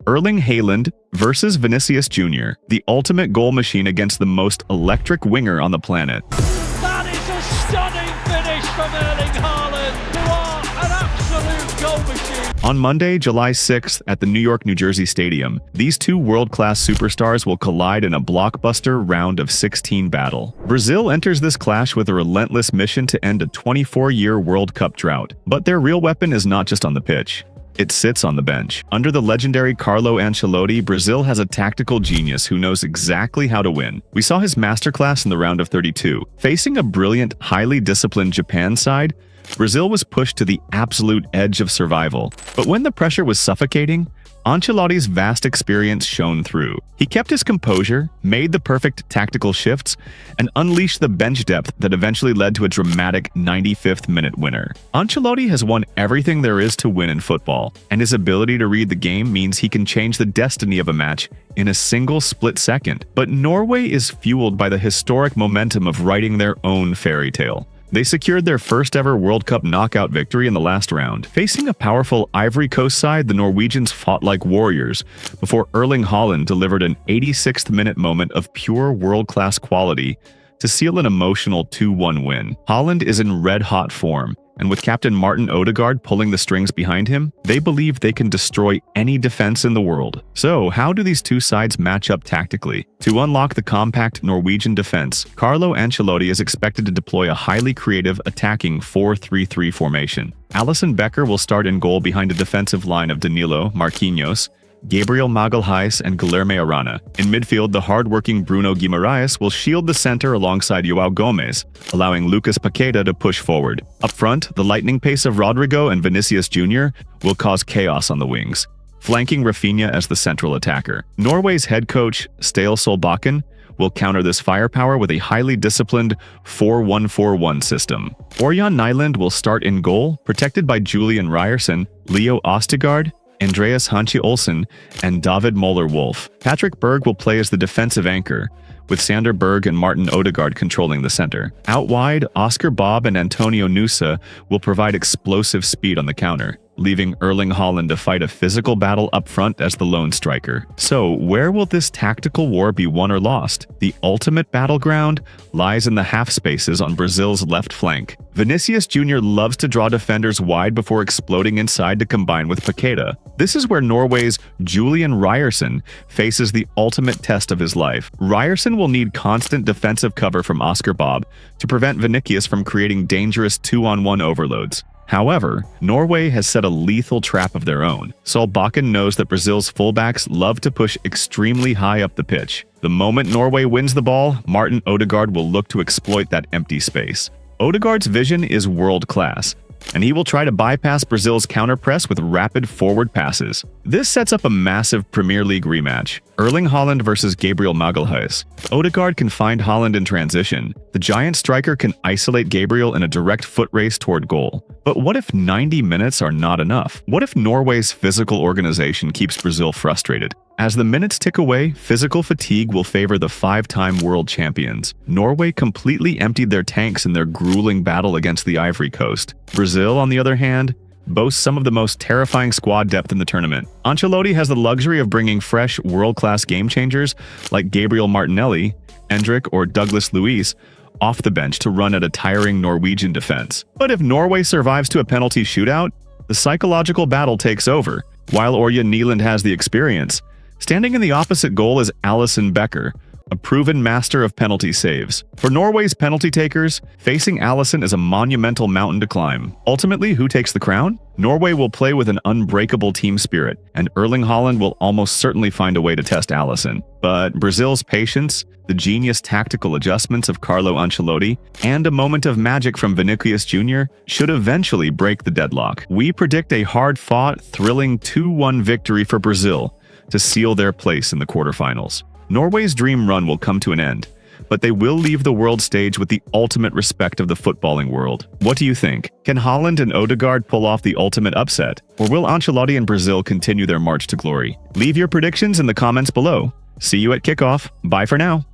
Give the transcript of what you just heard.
Erling Haaland versus Vinicius Jr., the ultimate goal machine against the most electric winger on the planet. That is a stunning finish from Erling Haaland, who are an absolute goal machine. On Monday, July 6th at the New York, New Jersey Stadium, these two world-class superstars will collide in a blockbuster round of 16 battle. Brazil enters this clash with a relentless mission to end a 24-year World Cup drought. But their real weapon is not just on the pitch. It sits on the bench. Under the legendary Carlo Ancelotti, Brazil has a tactical genius who knows exactly how to win. We saw his masterclass in the round of 32. Facing a brilliant, highly disciplined Japan side, Brazil was pushed to the absolute edge of survival. But when the pressure was suffocating, Ancelotti's vast experience shone through. He kept his composure, made the perfect tactical shifts, and unleashed the bench depth that eventually led to a dramatic 95th minute winner. Ancelotti has won everything there is to win in football, and his ability to read the game means he can change the destiny of a match in a single split second. But Norway is fueled by the historic momentum of writing their own fairy tale. They secured their first ever World Cup knockout victory in the last round. Facing a powerful Ivory Coast side, the Norwegians fought like warriors before Erling Haaland delivered an 86th minute moment of pure world-class quality to seal an emotional 2-1 win. Haaland is in red-hot form, and with captain Martin Odegaard pulling the strings behind him, they believe they can destroy any defense in the world. So, how do these two sides match up tactically? To unlock the compact Norwegian defense, Carlo Ancelotti is expected to deploy a highly creative, attacking 4-3-3 formation. Alisson Becker will start in goal behind a defensive line of Danilo, Marquinhos, Gabriel Magalhaes, and Guilherme Arana. In midfield, the hard-working Bruno Guimaraes will shield the center alongside João Gomes, allowing Lucas Paqueta to push forward. Up front, the lightning pace of Rodrigo and Vinicius Jr. will cause chaos on the wings, flanking Rafinha as the central attacker. Norway's head coach, Ståle Solbakken, will counter this firepower with a highly disciplined 4-1-4-1 system. Ørjan Nyland will start in goal, protected by Julian Ryerson, Leo Østigård, Andreas Hanchi Olsen, and David Moller-Wolf. Patrick Berg will play as the defensive anchor, with Sander Berg and Martin Odegaard controlling the center. Out wide, Oscar Bob and Antonio Nusa will provide explosive speed on the counter, leaving Erling Haaland to fight a physical battle up front as the lone striker. So, where will this tactical war be won or lost? The ultimate battleground lies in the half spaces on Brazil's left flank. Vinicius Jr. loves to draw defenders wide before exploding inside to combine with Paqueta. This is where Norway's Julian Ryerson faces the ultimate test of his life. Ryerson will need constant defensive cover from Oscar Bob to prevent Vinicius from creating dangerous 2-on-1 overloads. However, Norway has set a lethal trap of their own. Solbakken knows that Brazil's fullbacks love to push extremely high up the pitch. The moment Norway wins the ball, Martin Odegaard will look to exploit that empty space. Odegaard's vision is world-class, and he will try to bypass Brazil's counter-press with rapid forward passes. This sets up a massive Premier League rematch. Erling Haaland versus Gabriel Magalhaes. Odegaard can find Haaland in transition. The giant striker can isolate Gabriel in a direct foot race toward goal. But what if 90 minutes are not enough? What if Norway's physical organization keeps Brazil frustrated? As the minutes tick away, physical fatigue will favor the 5-time world champions. Norway completely emptied their tanks in their grueling battle against the Ivory Coast. Brazil, on the other hand, boasts some of the most terrifying squad depth in the tournament. Ancelotti has the luxury of bringing fresh, world-class game-changers like Gabriel Martinelli, Endrick, or Douglas Luiz off the bench to run at a tiring Norwegian defense. But if Norway survives to a penalty shootout, the psychological battle takes over. While Ørjan Nyland has the experience, standing in the opposite goal is Alisson Becker, a proven master of penalty saves. For Norway's penalty takers, facing Alisson is a monumental mountain to climb. Ultimately, who takes the crown? Norway will play with an unbreakable team spirit, and Erling Haaland will almost certainly find a way to test Alisson. But Brazil's patience, the genius tactical adjustments of Carlo Ancelotti, and a moment of magic from Vinicius Jr. should eventually break the deadlock. We predict a hard-fought, thrilling 2-1 victory for Brazil to seal their place in the quarterfinals. Norway's dream run will come to an end, but they will leave the world stage with the ultimate respect of the footballing world. What do you think? Can Haaland and Odegaard pull off the ultimate upset? Or will Ancelotti and Brazil continue their march to glory? Leave your predictions in the comments below. See you at kickoff. Bye for now.